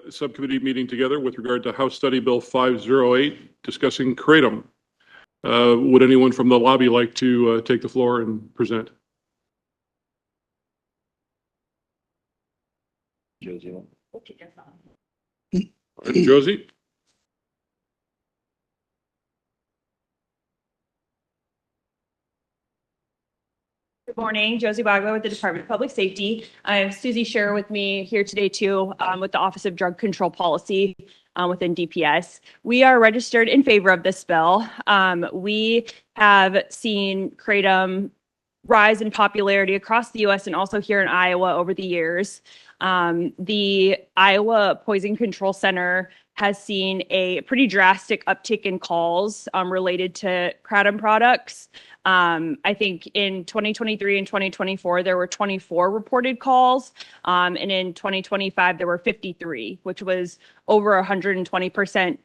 Subcommittee meeting together with regard to House Study Bill 508 discussing kratom. Would anyone from the lobby like to take the floor and present? Josie. Josie? Good morning, Josie Bagler with the Department of Public Safety. I have Susie Scherer with me here today too, with the Office of Drug Control Policy within DPS. We are registered in favor of this bill. We have seen kratom rise in popularity across the U.S. and also here in Iowa over the years. The Iowa Poison Control Center has seen a pretty drastic uptick in calls related to kratom products. I think in 2023 and 2024, there were 24 reported calls. And in 2025, there were 53, which was over 120%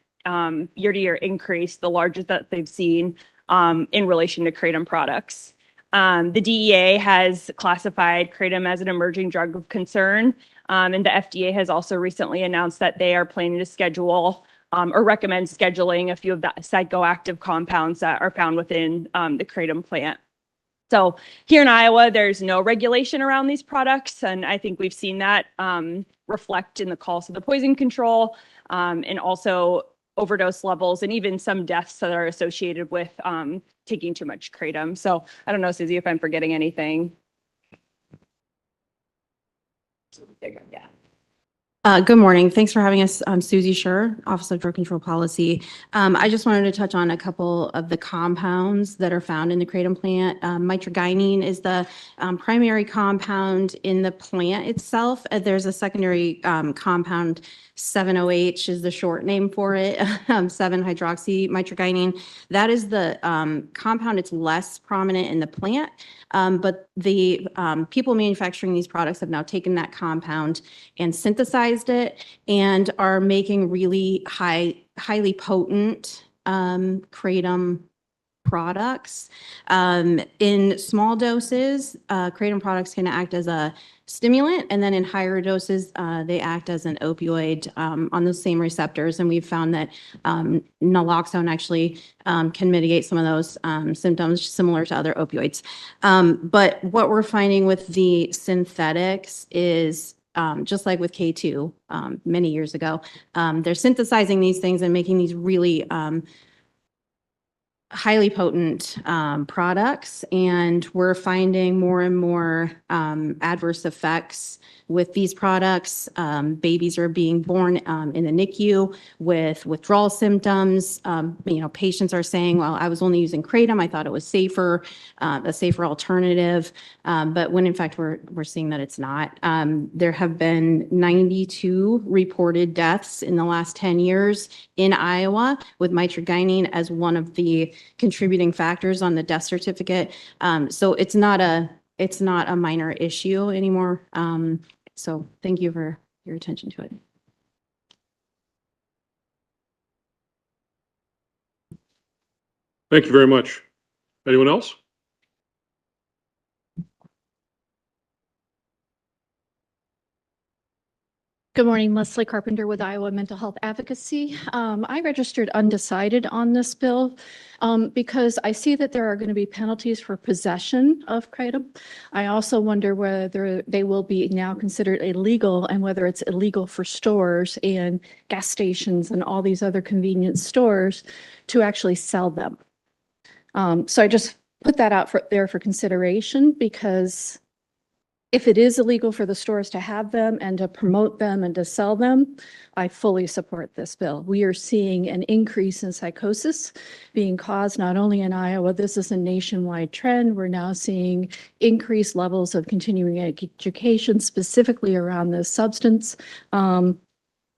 year-to-year increase, the largest that they've seen in relation to kratom products. The DEA has classified kratom as an emerging drug of concern. And the FDA has also recently announced that they are planning to schedule or recommend scheduling a few of the psychoactive compounds that are found within the kratom plant. So here in Iowa, there's no regulation around these products. And I think we've seen that reflect in the calls to the poison control and also overdose levels and even some deaths that are associated with taking too much kratom. So I don't know, Susie, if I'm forgetting anything. Yeah. Good morning. Thanks for having us. I'm Susie Scherer, Office of Drug Control Policy. I just wanted to touch on a couple of the compounds that are found in the kratom plant. Mitragynine is the primary compound in the plant itself. There's a secondary compound, 7-OH is the short name for it, 7-hydroxymitragynine. That is the compound. It's less prominent in the plant, but the people manufacturing these products have now taken that compound and synthesized it and are making really highly potent kratom products. In small doses, kratom products can act as a stimulant, and then in higher doses, they act as an opioid on those same receptors. And we've found that naloxone actually can mitigate some of those symptoms similar to other opioids. But what we're finding with the synthetics is just like with K2 many years ago, they're synthesizing these things and making these really highly potent products, and we're finding more and more adverse effects with these products. Babies are being born in the NICU with withdrawal symptoms. Patients are saying, well, I was only using kratom. I thought it was safer, a safer alternative. But when in fact, we're seeing that it's not. There have been 92 reported deaths in the last 10 years in Iowa with mitragynine as one of the contributing factors on the death certificate. So it's not a minor issue anymore. So thank you for your attention to it. Thank you very much. Anyone else? Good morning, Leslie Carpenter with Iowa Mental Health Advocacy. I registered undecided on this bill because I see that there are going to be penalties for possession of kratom. I also wonder whether they will be now considered illegal and whether it's illegal for stores and gas stations and all these other convenience stores to actually sell them. So I just put that out there for consideration, because if it is illegal for the stores to have them and to promote them and to sell them, I fully support this bill. We are seeing an increase in psychosis being caused not only in Iowa, this is a nationwide trend. We're now seeing increased levels of continuing education specifically around this substance. So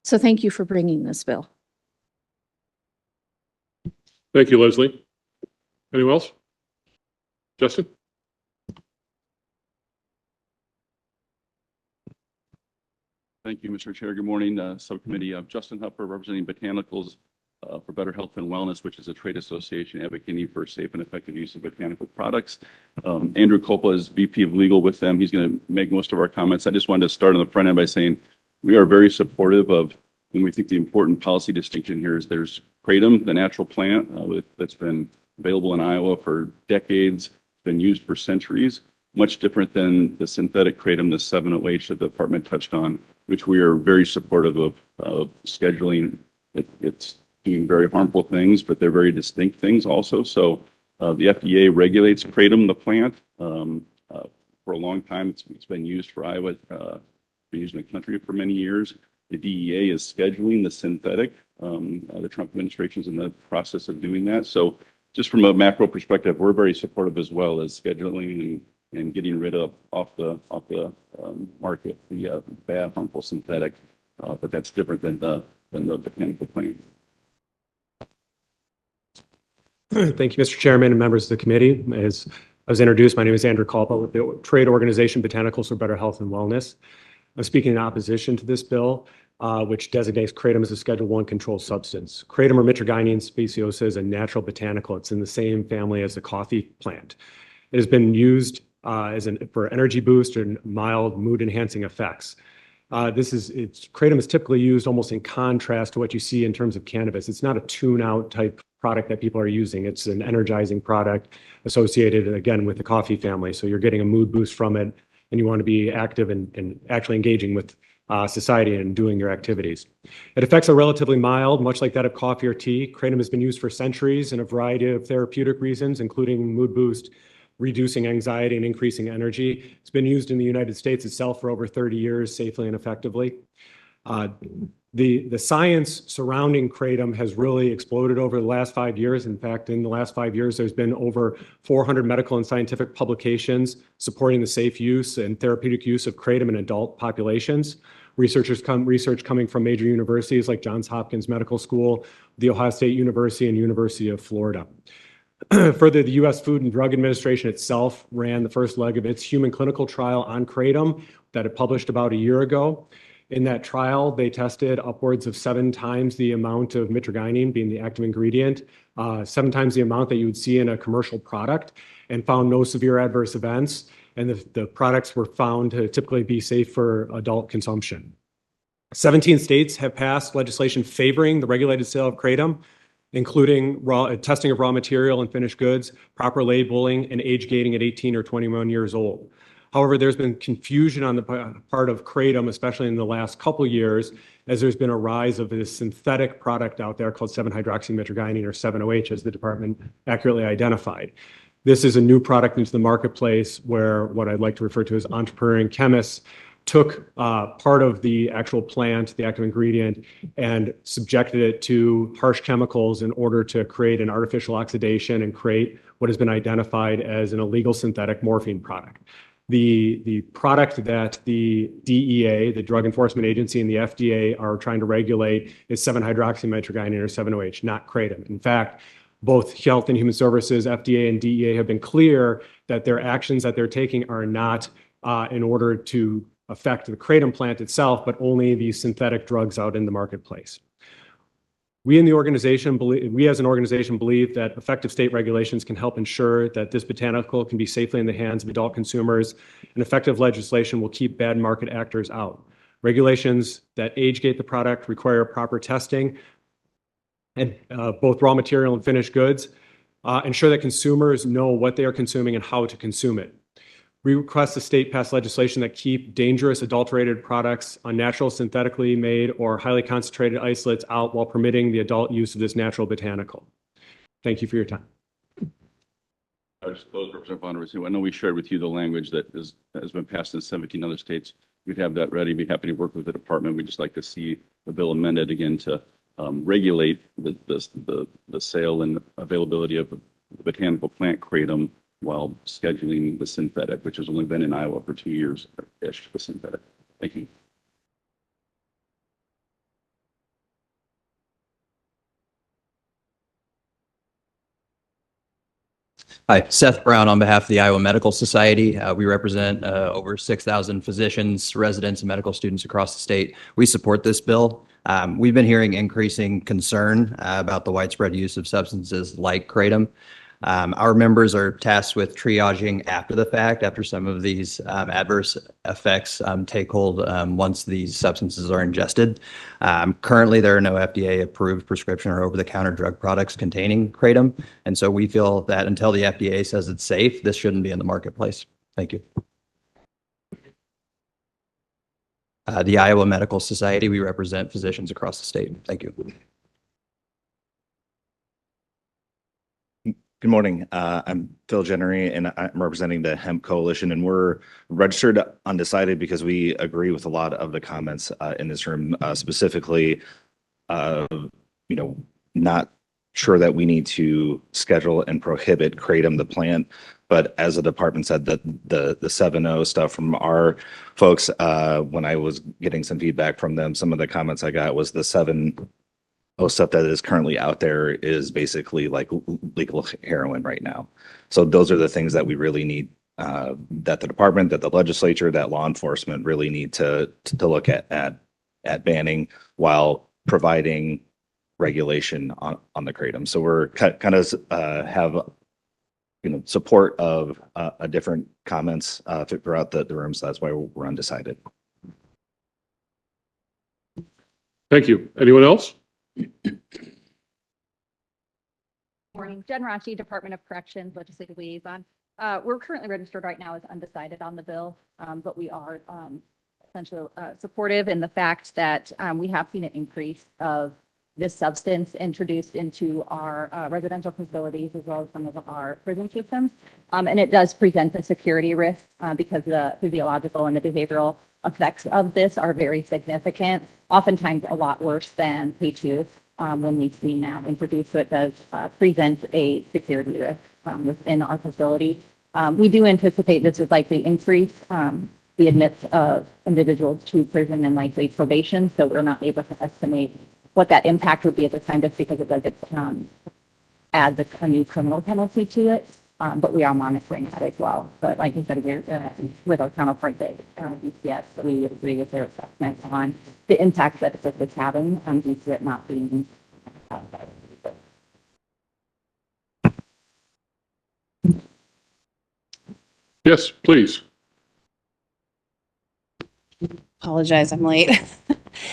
thank you for bringing this bill. Thank you, Leslie. Anyone else? Justin? Thank you, Mr. Chair. Good morning, subcommittee. Justin Hupper, representing Botanicals for Better Health and Wellness, which is a trade association advocating for safe and effective use of botanical products. Andrew Coppola is VP of Legal with them. He's going to make most of our comments. I just wanted to start on the front end by saying We are very supportive of, and we think the important policy distinction here is there's kratom, the natural plant that's been available in Iowa for decades, been used for centuries, much different than the synthetic kratom, the 7-OH that the department touched on, which we are very supportive of scheduling. It's doing very harmful things, but they're very distinct things also. So the FDA regulates kratom, the plant. For a long time, it's been used for Iowa, been used in the country for many years. The DEA is scheduling the synthetic. The Trump administration is in the process of doing that. So just from a macro perspective, we're very supportive as well as scheduling and getting rid of off the market the bad, harmful synthetic. But that's different than the botanical plant. Thank you, Mr. Chairman and members of the committee. As I was introduced, my name is Andrew Kalpa with the trade organization Botanicals for Better Health and Wellness. I'm speaking in opposition to this bill, which designates kratom as a Schedule I controlled substance. Kratom or Mitragynium speciosa is a natural botanical. It's in the same family as the coffee plant. It has been used for energy boost and mild mood enhancing effects. Kratom is typically used almost in contrast to what you see in terms of cannabis. It's not a tune-out type product that people are using. It's an energizing product associated, again, with the coffee family. So you're getting a mood boost from it, and you want to be active and actually engaging with society and doing your activities. It effects are relatively mild, much like that of coffee or tea. Kratom has been used for centuries in a variety of therapeutic reasons, including mood boost, reducing anxiety, and increasing energy. It's been used in the United States itself for over 30 years, safely and effectively. The science surrounding kratom has really exploded over the last 5 years. In fact, in the last 5 years, there's been over 400 medical and scientific publications supporting the safe use and therapeutic use of kratom in adult populations. Research coming from major universities like Johns Hopkins Medical School, The Ohio State University, and University of Florida. Further, the U.S. Food and Drug Administration itself ran the first leg of its human clinical trial on kratom that it published about a year ago. In that trial, they tested upwards of 7 times the amount of mitragynium being the active ingredient, 7 times the amount that you would see in a commercial product, and found no severe adverse events. And the products were found to typically be safe for adult consumption. 17 states have passed legislation favoring the regulated sale of kratom, including testing of raw material and finished goods, proper labeling, and age gating at 18 or 21 years old. However, there's been confusion on the part of kratom, especially in the last couple of years, as there's been a rise of this synthetic product out there called 7-hydroxymitragynine, or 7-OH, as the department accurately identified. This is a new product into the marketplace where what I'd like to refer to as entrepreneur and chemists took part of the actual plant, the active ingredient, and subjected it to harsh chemicals in order to create an artificial oxidation and create what has been identified as an illegal synthetic morphine product. The product that the DEA, the Drug Enforcement Agency, and the FDA are trying to regulate is 7-hydroxymitragynine, or 7-OH, not kratom. In fact, both Health and Human Services, FDA, and DEA have been clear that their actions that they're taking are not in order to affect the kratom plant itself, but only the synthetic drugs out in the marketplace. We as an organization believe that effective state regulations can help ensure that this botanical can be safely in the hands of adult consumers, and effective legislation will keep bad market actors out. Regulations that age gate the product, require proper testing, and both raw material and finished goods, ensure that consumers know what they are consuming and how to consume it. We request the state pass legislation that keep dangerous adulterated products, unnatural, synthetically made, or highly concentrated isolates out while permitting the adult use of this natural botanical. Thank you for your time. I just close, Representative Von. I know we shared with you the language that has been passed in 17 other states. We'd have that ready. Be happy to work with the department. We'd just like to see the bill amended again to regulate the sale and availability of the botanical plant kratom while scheduling the synthetic, which has only been in Iowa for 2 years-ish, the synthetic. Thank you. Hi, Seth Brown on behalf of the Iowa Medical Society. We represent over 6,000 physicians, residents, and medical students across the state. We support this bill. We've been hearing increasing concern about the widespread use of substances like kratom. Our members are tasked with triaging after the fact, after some of these adverse effects take hold once these substances are ingested. Currently, there are no FDA-approved prescription or over-the-counter drug products containing kratom, and so we feel that until the FDA says it's safe, this shouldn't be in the marketplace. Thank you. The Iowa Medical Society, we represent physicians across the state. Thank you. Good morning. I'm Phil Jennery, and I'm representing the Hemp Coalition, and we're registered undecided because we agree with a lot of the comments in this room, specifically, not sure that we need to schedule and prohibit kratom, the plant. But as the department said, that the 7.0 stuff from our folks, when I was getting some feedback from them, some of the comments I got was the 7.0 stuff that is currently out there is basically like legal heroin right now. So those are the things that we really need, that the department, that the legislature, that law enforcement really need to look at banning while providing regulation on the kratom. So we're kind of have support of a different comments throughout the room. So that's why we're undecided. Thank you. Anyone else? Morning, Jen Rachi, Department of Corrections, Legislative Liaison. We're currently registered right now as undecided on the bill, but we are essentially supportive in the fact that we have seen an increase of this substance introduced into our residential facilities as well as some of our prison systems. And it does present a security risk because the physiological and the behavioral effects of this are very significant, oftentimes a lot worse than P2 when we've seen now introduced. So it does present a security risk within our facility. We do anticipate this would likely increase the admits of individuals to prison and likely probation. So we're not able to estimate what that impact would be at the time, just because it does add a new criminal penalty to it. But we are monitoring that as well. But like I said, we're with our counterpart at DPS, we agree with their assessment on the impact that this is having due to it not being. Yes, please. Apologize, I'm late.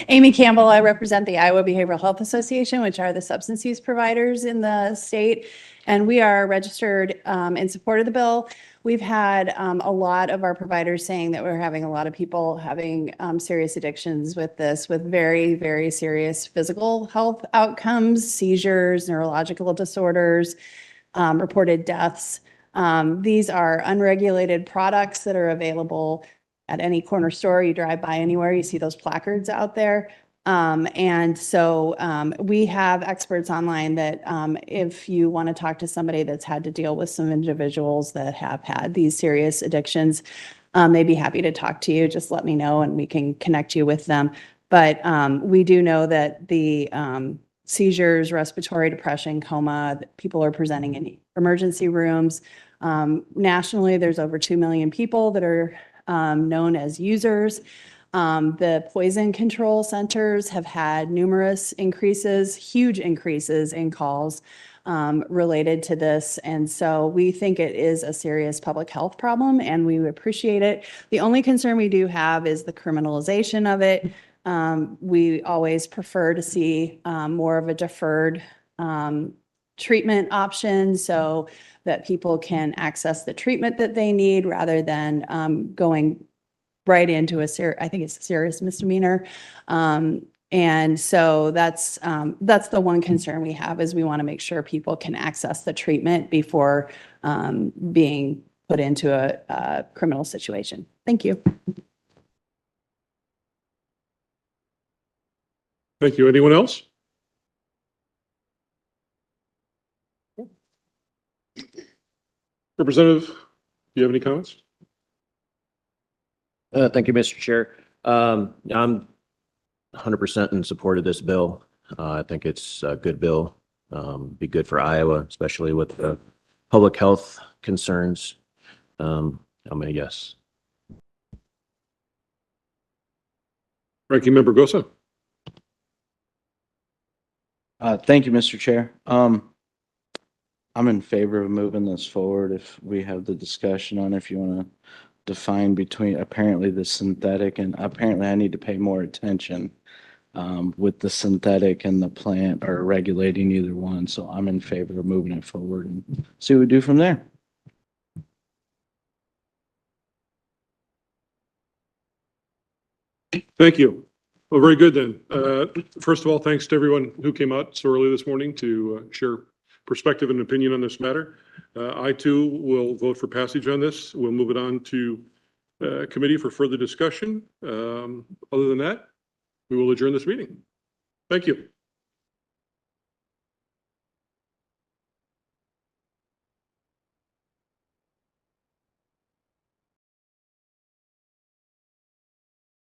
Amy Campbell, I represent the Iowa Behavioral Health Association, which are the substance use providers in the state. And we are registered in support of the bill. We've had a lot of our providers saying that we're having a lot of people having serious addictions with this, with very, very serious physical health outcomes, seizures, neurological disorders, reported deaths. These are unregulated products that are available at any corner store. You drive by anywhere, you see those placards out there. And so we have experts online that if you want to talk to somebody that's had to deal with some individuals that have had these serious addictions, they'd be happy to talk to you. Just let me know and we can connect you with them. But we do know that the seizures, respiratory depression, coma, people are presenting in emergency rooms. Nationally, there's over 2 million people that are known as users. The poison control centers have had numerous increases, huge increases in calls related to this. And so we think it is a serious public health problem and we appreciate it. The only concern we do have is the criminalization of it. We always prefer to see more of a deferred treatment option so that people can access the treatment that they need rather than going right into I think it's a serious misdemeanor. And so that's the one concern we have, is we want to make sure people can access the treatment before being put into a criminal situation. Thank you. Thank you. Anyone else? Representative, do you have any comments? Thank you, Mr. Chair. I'm 100% in support of this bill. I think it's a good bill. Be good for Iowa, especially with the public health concerns. I'm a yes. Ranking Member Gosa. Thank you, Mr. Chair. I'm in favor of moving this forward if we have the discussion on if you want to define between apparently the synthetic and apparently I need to pay more attention with the synthetic and the plant or regulating either one. So I'm in favor of moving it forward and see what we do from there. Thank you. Well, very good then. First of all, thanks to everyone who came out so early this morning to share perspective and opinion on this matter. I too will vote for passage on this. We'll move it on to committee for further discussion. Other than that, we will adjourn this meeting. Thank you.